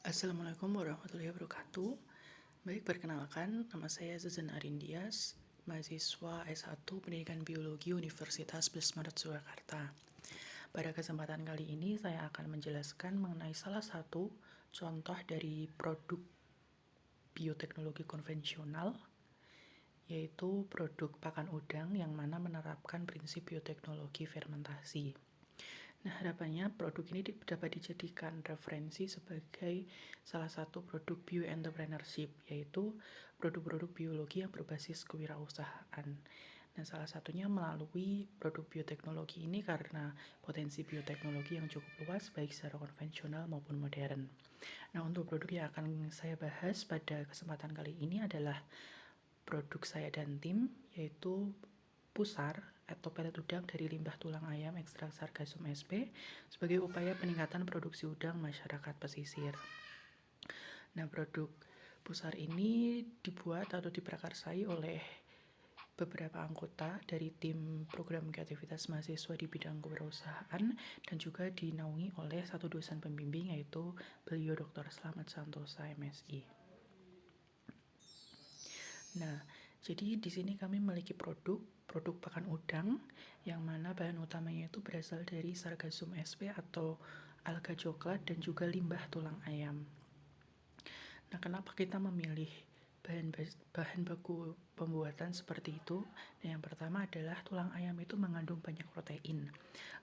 Assalamualaikum warahmatullahi wabarakatuh. Baik, perkenalkan, nama saya Zuzan Arindias, mahasiswa S1 Pendidikan Biologi Universitas Bismarck Surakarta. Pada kesempatan kali ini, saya akan menjelaskan mengenai salah satu contoh dari produk bioteknologi konvensional, yaitu produk pakan udang yang mana menerapkan prinsip bioteknologi fermentasi. Nah, harapannya produk ini dapat dijadikan referensi sebagai salah satu produk bioentrepreneurship, yaitu produk-produk biologi yang berbasis kewirausahaan. Nah, salah satunya melalui produk bioteknologi ini karena potensi bioteknologi yang cukup luas, baik secara konvensional maupun modern. Nah, untuk produk yang akan saya bahas pada kesempatan kali ini adalah produk saya dan tim, yaitu pusar atau pelet udang dari limbah tulang ayam ekstrak Sargassum sp sebagai upaya peningkatan produksi udang masyarakat pesisir. Nah, produk pusar ini dibuat atau diprakarsai oleh beberapa anggota dari tim program kreativitas mahasiswa di bidang kewirausahaan dan juga dinaungi oleh satu dosen pembimbing, yaitu beliau Dr. Slamet Santosa MSI. Nah, jadi di sini kami memiliki produk pakan udang yang mana bahan utamanya itu berasal dari Sargassum sp atau alga coklat dan juga limbah tulang ayam. Nah, kenapa kita memilih bahan baku pembuatan seperti itu? Nah, yang pertama adalah tulang ayam itu mengandung banyak protein.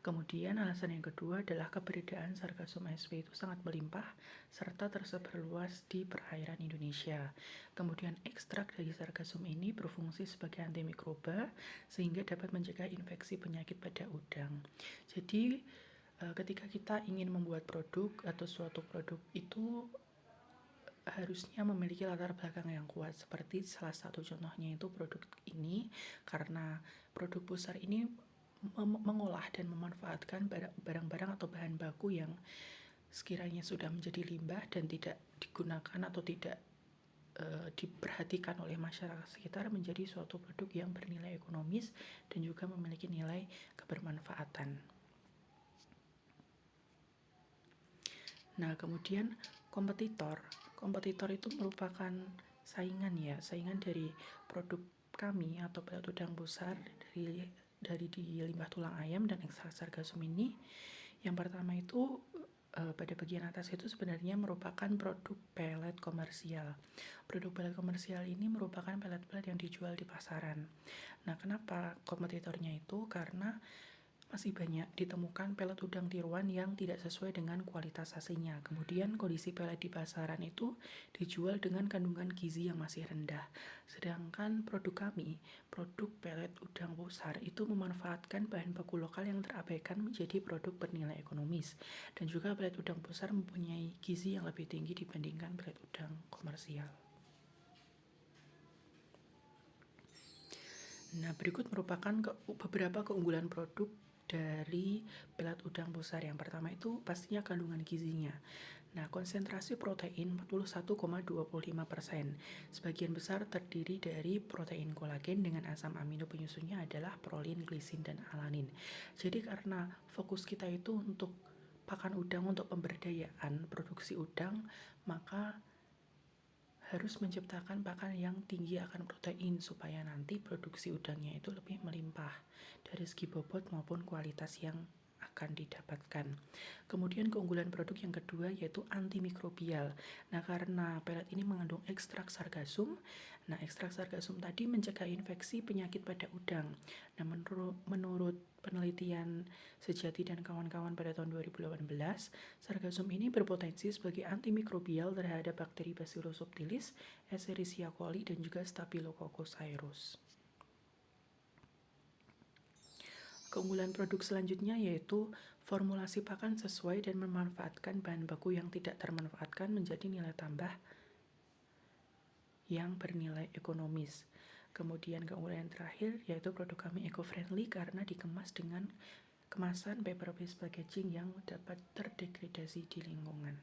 Kemudian alasan yang kedua adalah keberadaan Sargassum sp itu sangat melimpah serta tersebar luas di perairan Indonesia. Kemudian ekstrak dari Sargassum ini berfungsi sebagai antimikroba sehingga dapat mencegah infeksi penyakit pada udang. Jadi ketika kita ingin membuat produk atau suatu produk itu harusnya memiliki latar belakang yang kuat, seperti salah satu contohnya itu produk ini, karena produk pusar ini mengolah dan memanfaatkan barang-barang atau bahan baku yang sekiranya sudah menjadi limbah dan tidak digunakan atau tidak diperhatikan oleh masyarakat sekitar menjadi suatu produk yang bernilai ekonomis dan juga memiliki nilai kebermanfaatan. Nah, kemudian kompetitor itu merupakan saingan dari produk kami atau pelet udang pusar dari di limbah tulang ayam dan ekstrak Sargassum ini. Yang pertama itu pada bagian atas itu sebenarnya merupakan produk pelet komersial. Produk pelet komersial ini merupakan pelet-pelet yang dijual di pasaran. Nah, kenapa kompetitornya itu? Karena masih banyak ditemukan pelet udang tiruan yang tidak sesuai dengan kualitas aslinya. Kemudian kondisi pelet di pasaran itu dijual dengan kandungan gizi yang masih rendah. Sedangkan produk kami, produk pelet udang pusar itu memanfaatkan bahan baku lokal yang terabaikan menjadi produk bernilai ekonomis. Dan juga pelet udang pusar mempunyai gizi yang lebih tinggi dibandingkan pelet udang komersial. Nah, berikut merupakan beberapa keunggulan produk dari pelet udang pusar. Yang pertama itu pastinya kandungan gizinya. Nah, konsentrasi protein 41,25%. Sebagian besar terdiri dari protein kolagen dengan asam amino penyusunnya adalah prolin, glisin, dan alanin. Jadi karena fokus kita itu untuk pakan udang, untuk pemberdayaan produksi udang, maka harus menciptakan pakan yang tinggi akan protein supaya nanti produksi udangnya itu lebih melimpah dari segi bobot maupun kualitas yang akan didapatkan. Kemudian keunggulan produk yang kedua yaitu antimikrobial. Nah, karena pelet ini mengandung ekstrak sargasum, nah ekstrak sargasum tadi mencegah infeksi penyakit pada udang. Nah, menurut penelitian Sejati dan kawan-kawan pada tahun 2018, sargasum ini berpotensi sebagai antimikrobial terhadap bakteri Bacillus subtilis, Escherichia coli, dan juga Staphylococcus aureus. Keunggulan produk selanjutnya yaitu formulasi pakan sesuai dan memanfaatkan bahan baku yang tidak termanfaatkan menjadi nilai tambah yang bernilai ekonomis. Kemudian keunggulan yang terakhir yaitu produk kami eco-friendly karena dikemas dengan kemasan paper-based packaging yang dapat terdegradasi di lingkungan.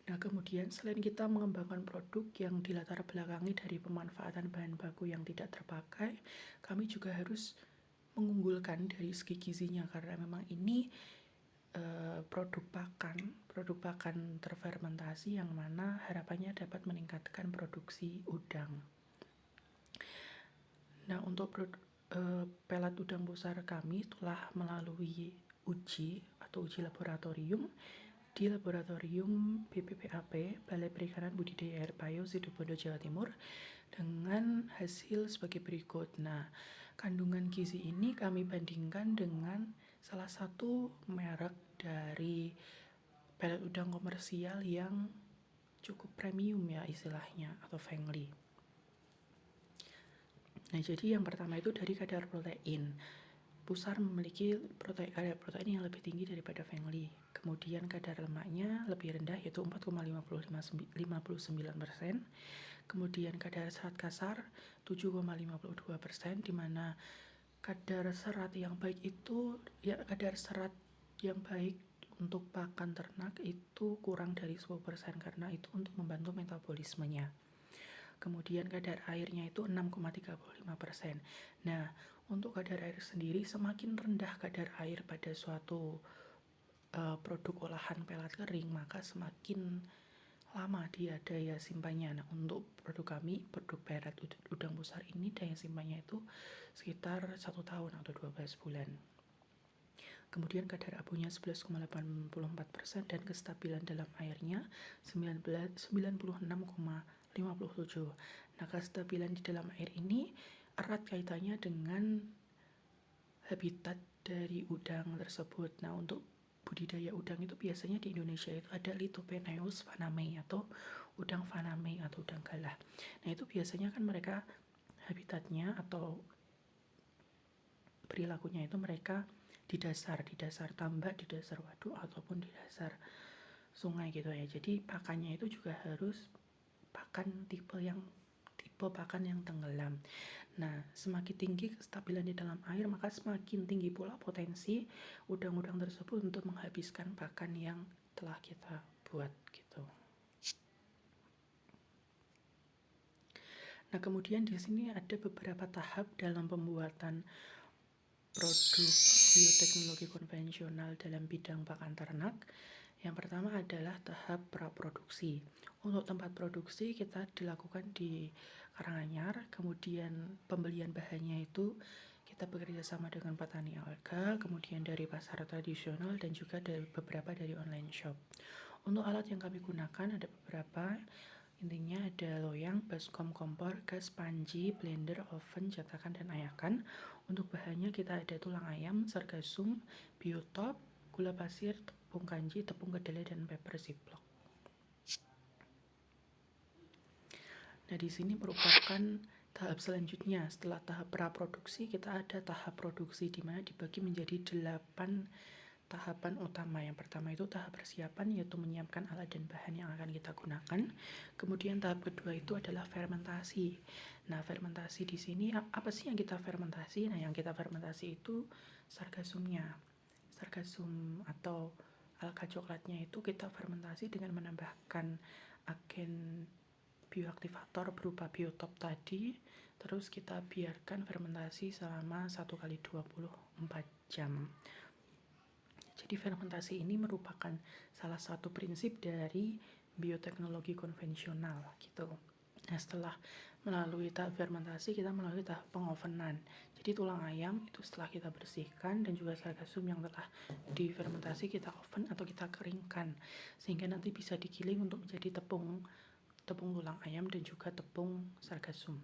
Nah, kemudian selain kita mengembangkan produk yang dilatar belakangi dari pemanfaatan bahan baku yang tidak terpakai, kami juga harus mengunggulkan dari segi gizinya karena memang ini produk pakan terfermentasi yang mana harapannya dapat meningkatkan produksi udang. Nah, untuk pelet udang besar kami telah melalui uji laboratorium di laboratorium BPPAP Balai Perikanan Budidaya Air Payo Situbondo Jawa Timur dengan hasil sebagai berikut. Nah, kandungan gizi ini kami bandingkan dengan salah satu merek dari pelet udang komersial yang cukup premium ya istilahnya, atau Fengli. Nah, jadi yang pertama itu dari kadar protein. Pusar memiliki kadar protein yang lebih tinggi daripada Fengli. Kemudian kadar lemaknya lebih rendah yaitu 4,59%. Kemudian kadar serat kasar 7,52%, di mana kadar serat yang baik itu kadar serat yang baik untuk pakan ternak itu kurang dari 10% karena itu untuk membantu metabolismenya. Kemudian kadar airnya itu 6,35%. Nah, untuk kadar air sendiri semakin rendah kadar air pada suatu produk olahan pelet kering, maka semakin lama dia daya simpannya. Nah, untuk produk kami, produk pelet udang besar ini daya simpannya itu sekitar 1 tahun atau 12 bulan. Kemudian kadar abunya 11,84% dan kestabilan dalam airnya 96,57. Nah, kestabilan di dalam air ini erat kaitannya dengan habitat dari udang tersebut. Nah, untuk budidaya udang itu biasanya di Indonesia itu ada Lithopenaeus fanamei atau udang fanamei atau udang galah. Nah, itu biasanya kan mereka habitatnya atau perilakunya itu mereka di dasar tambak, di dasar waduk ataupun di dasar sungai gitu ya. Jadi pakannya itu juga harus pakan tipe pakan yang tenggelam. Nah, semakin tinggi kestabilan di dalam air, maka semakin tinggi pula potensi udang-udang tersebut untuk menghabiskan pakan yang telah kita buat gitu. Nah, kemudian di sini ada beberapa tahap dalam pembuatan produk bioteknologi konvensional dalam bidang pakan ternak. Yang pertama adalah tahap praproduksi. Untuk tempat produksi kita dilakukan di Karanganyar, kemudian pembelian bahannya itu kita bekerja sama dengan petani alga, kemudian dari pasar tradisional dan juga dari beberapa dari online shop. Untuk alat yang kami gunakan ada beberapa, intinya ada loyang, baskom, kompor, gas, panci, blender, oven, cetakan, dan ayakan. Untuk bahannya kita ada tulang ayam, sargasum, biotop, gula pasir, tepung kanji, tepung kedelai, dan paper ziplock. Nah, di sini merupakan tahap selanjutnya. Setelah tahap praproduksi, kita ada tahap produksi di mana dibagi menjadi 8 tahapan utama. Yang pertama itu tahap persiapan, yaitu menyiapkan alat dan bahan yang akan kita gunakan. Kemudian tahap kedua itu adalah fermentasi. Nah, fermentasi di sini apa sih yang kita fermentasi? Nah, yang kita fermentasi itu sargasumnya. Sargasum atau alga coklatnya itu kita fermentasi dengan menambahkan agen bioaktivator berupa biotop tadi, terus kita biarkan fermentasi selama 1x24 jam. Jadi fermentasi ini merupakan salah satu prinsip dari bioteknologi konvensional gitu. Nah, setelah melalui tahap fermentasi, kita melalui tahap pengovenan. Jadi tulang ayam itu setelah kita bersihkan dan juga sargasum yang telah difermentasi kita oven atau kita keringkan sehingga nanti bisa digiling untuk menjadi tepung tulang ayam dan juga tepung sargasum.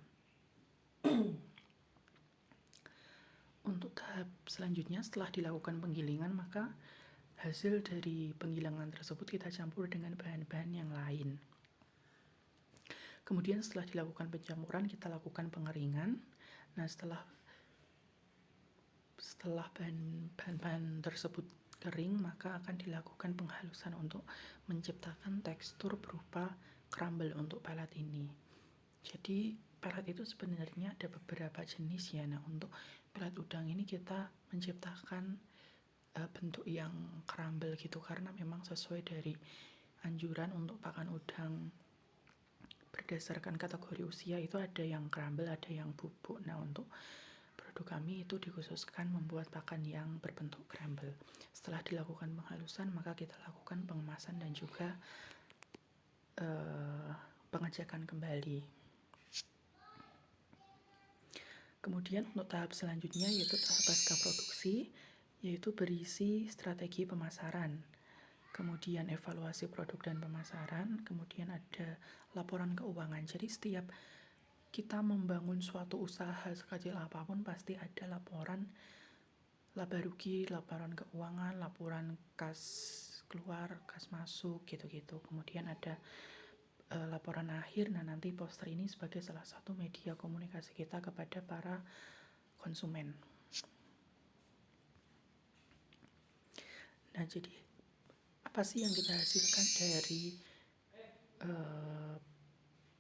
Untuk tahap selanjutnya setelah dilakukan penggilingan, maka hasil dari penggilingan tersebut kita campur dengan bahan-bahan yang lain. Kemudian setelah dilakukan pencampuran, kita lakukan pengeringan. Nah, setelah bahan-bahan tersebut kering, maka akan dilakukan penghalusan untuk menciptakan tekstur berupa crumble untuk pelet ini. Jadi pelet itu sebenarnya ada beberapa jenis ya. Nah, untuk pelet udang ini kita menciptakan bentuk yang crumble gitu karena memang sesuai dari anjuran untuk pakan udang berdasarkan kategori usia itu ada yang crumble, ada yang bubuk. Nah, untuk produk kami itu dikhususkan membuat pakan yang berbentuk crumble. Setelah dilakukan penghalusan, maka kita lakukan pengemasan dan juga pengecekan kembali. Kemudian untuk tahap selanjutnya yaitu tahap pasca produksi, yaitu berisi strategi pemasaran, kemudian evaluasi produk dan pemasaran, kemudian ada laporan keuangan. Jadi setiap kita membangun suatu usaha sekecil apapun pasti ada laporan laba rugi, laporan keuangan, laporan kas keluar, kas masuk, gitu-gitu. Kemudian ada laporan akhir. Nah, nanti poster ini sebagai salah satu media komunikasi kita kepada para konsumen. Nah, jadi apa sih yang kita hasilkan dari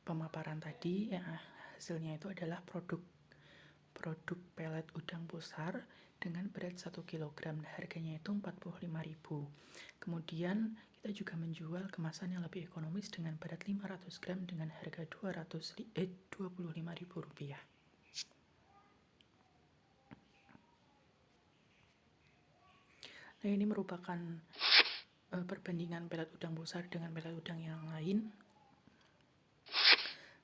pemaparan tadi? Ya, hasilnya itu adalah produk pelet udang pusar dengan berat 1 kg. Harganya itu 45.000. Kemudian kita juga menjual kemasan yang lebih ekonomis dengan berat 500 gram dengan harga Rp25.000. Nah, ini merupakan perbandingan pelet udang pusar dengan pelet udang yang lain.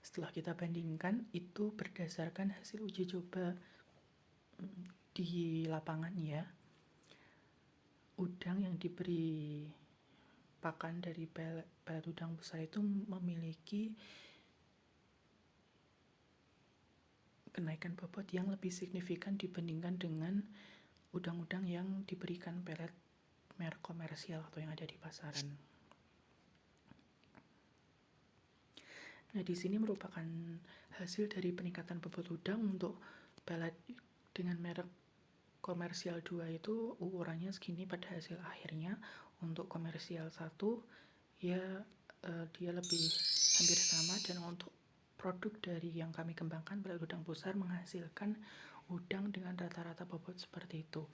Setelah kita bandingkan, itu berdasarkan hasil uji coba di lapangan ya. Udang yang diberi pakan dari pelet udang besar itu memiliki kenaikan bobot yang lebih signifikan dibandingkan dengan udang-udang yang diberikan pelet merek komersial atau yang ada di pasaran. Nah, di sini merupakan hasil dari peningkatan bobot udang untuk pelet dengan merek komersial 2 itu ukurannya segini pada hasil akhirnya. Untuk komersial 1 ya dia lebih hampir sama, dan untuk produk dari yang kami kembangkan pelet udang pusar menghasilkan udang dengan rata-rata bobot seperti itu.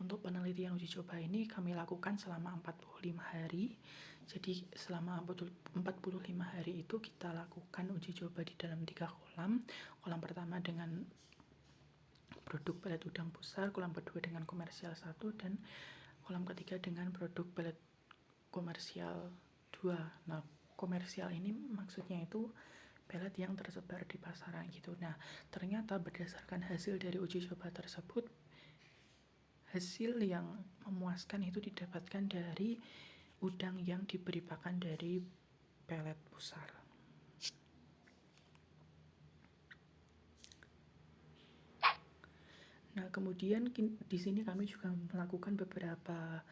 Untuk penelitian uji coba ini kami lakukan selama 45 hari. Jadi selama 45 hari itu kita lakukan uji coba di dalam 3 kolam. Kolam pertama dengan produk pelet udang pusar, kolam kedua dengan komersial 1, dan kolam ketiga dengan produk pelet komersial 2. Nah, komersial ini maksudnya itu pelet yang tersebar di pasaran gitu. Nah, ternyata berdasarkan hasil dari uji coba tersebut, hasil yang memuaskan itu didapatkan dari udang yang diberi pakan dari pelet pusar. Nah, kemudian di sini kami juga melakukan beberapa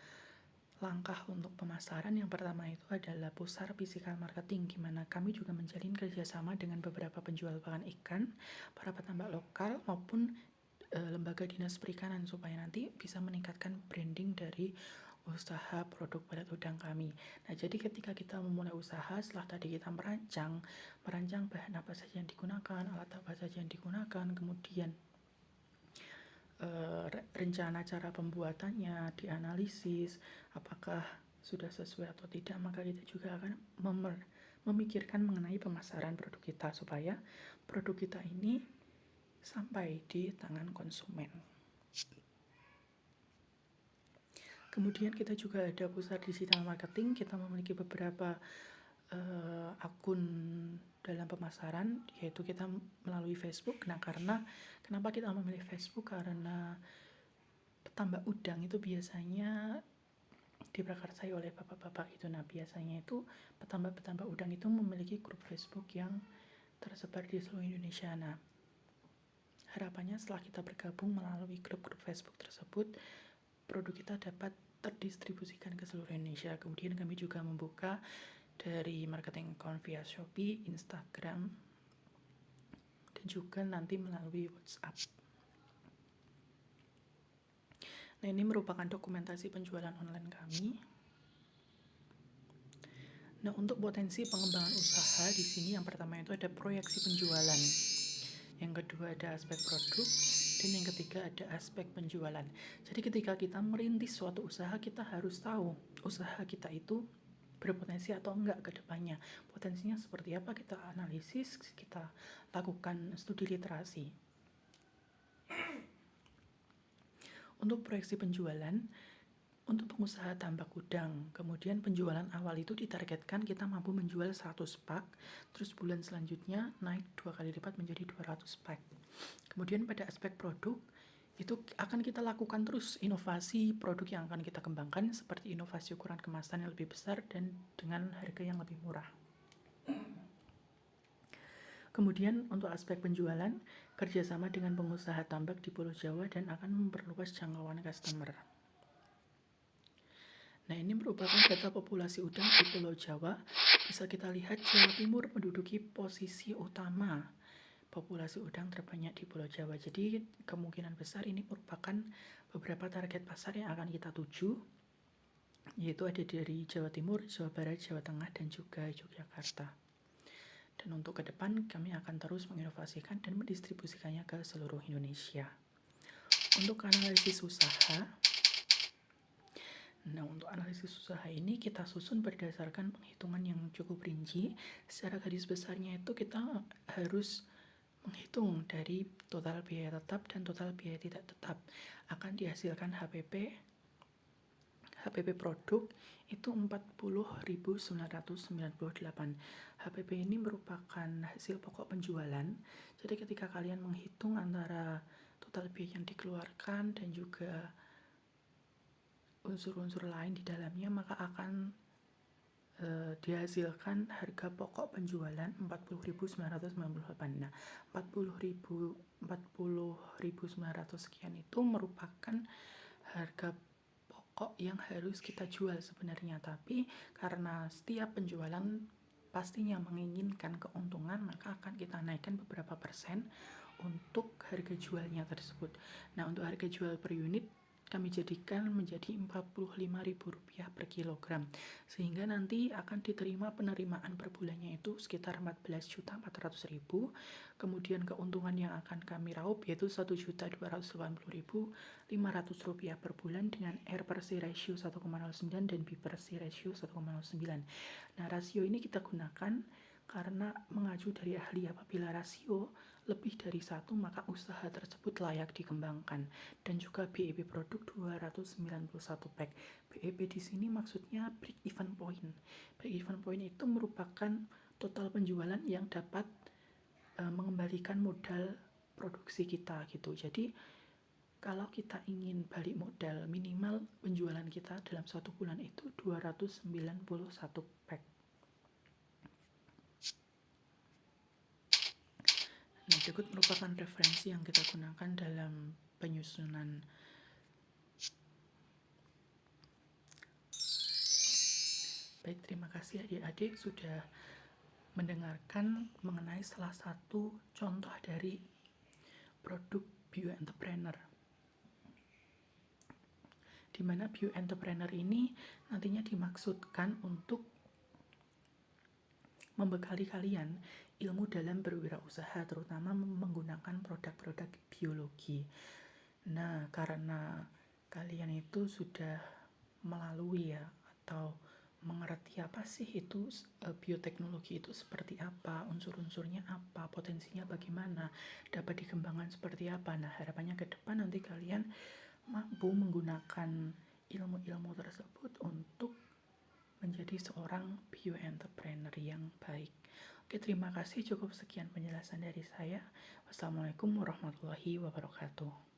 langkah untuk pemasaran. Yang pertama itu adalah pusar physical marketing, di mana kami juga menjalin kerjasama dengan beberapa penjual pakan ikan, para petambak lokal maupun lembaga dinas perikanan supaya nanti bisa meningkatkan branding dari usaha produk pelet udang kami. Nah, jadi ketika kita memulai usaha, setelah tadi kita merancang bahan apa saja yang digunakan, alat apa saja yang digunakan, kemudian rencana cara pembuatannya dianalisis apakah sudah sesuai atau tidak, maka kita juga akan memikirkan mengenai pemasaran produk kita supaya produk kita ini sampai di tangan konsumen. Kemudian kita juga ada pusat digital marketing. Kita memiliki beberapa akun dalam pemasaran, yaitu kita melalui Facebook. Nah, kenapa kita memilih Facebook? Karena petambak udang itu biasanya diprakarsai oleh bapak-bapak itu. Nah, biasanya itu petambak udang itu memiliki grup Facebook yang tersebar di seluruh Indonesia. Nah, harapannya setelah kita bergabung melalui grup-grup Facebook tersebut, produk kita dapat terdistribusikan ke seluruh Indonesia. Kemudian kami juga membuka dari marketing account via Shopee, Instagram, dan juga nanti melalui WhatsApp. Nah, ini merupakan dokumentasi penjualan online kami. Nah, untuk potensi pengembangan usaha di sini yang pertama itu ada proyeksi penjualan. Yang kedua ada aspek produk, dan yang ketiga ada aspek penjualan. Jadi ketika kita merintis suatu usaha, kita harus tahu usaha kita itu berpotensi atau enggak ke depannya. Potensinya seperti apa, kita analisis, kita lakukan studi literasi. Untuk proyeksi penjualan, untuk pengusaha tambak udang, kemudian penjualan awal itu ditargetkan kita mampu menjual 100 pak, terus bulan selanjutnya naik 2 kali lipat menjadi 200 pak. Kemudian pada aspek produk, itu akan kita lakukan terus inovasi produk yang akan kita kembangkan seperti inovasi ukuran kemasan yang lebih besar dan dengan harga yang lebih murah. Kemudian untuk aspek penjualan, kerjasama dengan pengusaha tambak di Pulau Jawa dan akan memperluas jangkauan customer. Nah, ini merupakan data populasi udang di Pulau Jawa. Bisa kita lihat Jawa Timur menduduki posisi utama populasi udang terbanyak di Pulau Jawa. Jadi kemungkinan besar ini merupakan beberapa target pasar yang akan kita tuju, yaitu ada dari Jawa Timur, Jawa Barat, Jawa Tengah, dan juga Yogyakarta. Dan untuk ke depan kami akan terus menginovasikan dan mendistribusikannya ke seluruh Indonesia. Untuk analisis usaha, nah, untuk analisis usaha ini kita susun berdasarkan penghitungan yang cukup rinci. Secara garis besarnya itu kita harus menghitung dari total biaya tetap dan total biaya tidak tetap. Akan dihasilkan HPP produk itu 40.998. HPP ini merupakan hasil pokok penjualan. Jadi ketika kalian menghitung antara total biaya yang dikeluarkan dan juga unsur-unsur lain di dalamnya, maka akan dihasilkan harga pokok penjualan 40.998. Nah, 40.900 sekian itu merupakan harga pokok yang harus kita jual sebenarnya, tapi karena setiap penjualan pastinya menginginkan keuntungan, maka akan kita naikkan beberapa persen untuk harga jualnya tersebut. Nah, untuk harga jual per unit kami jadikan menjadi Rp45.000 per kilogram, sehingga nanti akan diterima penerimaan per bulannya itu sekitar Rp14.400.000. Kemudian keuntungan yang akan kami raup yaitu Rp1.280.500 per bulan dengan R per C ratio 1,09 dan B per C ratio 1,09. Nah, rasio ini kita gunakan karena mengacu dari ahli, apabila rasio lebih dari 1 maka usaha tersebut layak dikembangkan. Dan juga BEP produk 291 pack. BEP di sini maksudnya break even point. Break even point itu merupakan total penjualan yang dapat mengembalikan modal produksi kita gitu. Jadi kalau kita ingin balik modal, minimal penjualan kita dalam 1 bulan itu 291 pack. Nah, berikut merupakan referensi yang kita gunakan dalam penyusunan. Baik, terima kasih adik-adik sudah mendengarkan mengenai salah satu contoh dari produk bioentrepreneur, di mana bioentrepreneur ini nantinya dimaksudkan untuk membekali kalian ilmu dalam berwirausaha, terutama menggunakan produk-produk biologi. Nah, karena kalian itu sudah melalui atau mengerti apa sih itu bioteknologi itu seperti apa, unsur-unsurnya apa, potensinya bagaimana, dapat dikembangkan seperti apa. Nah, harapannya ke depan nanti kalian mampu menggunakan ilmu-ilmu tersebut untuk menjadi seorang bioentrepreneur yang baik. Oke, terima kasih. Cukup sekian penjelasan dari saya. Wassalamualaikum warahmatullahi wabarakatuh.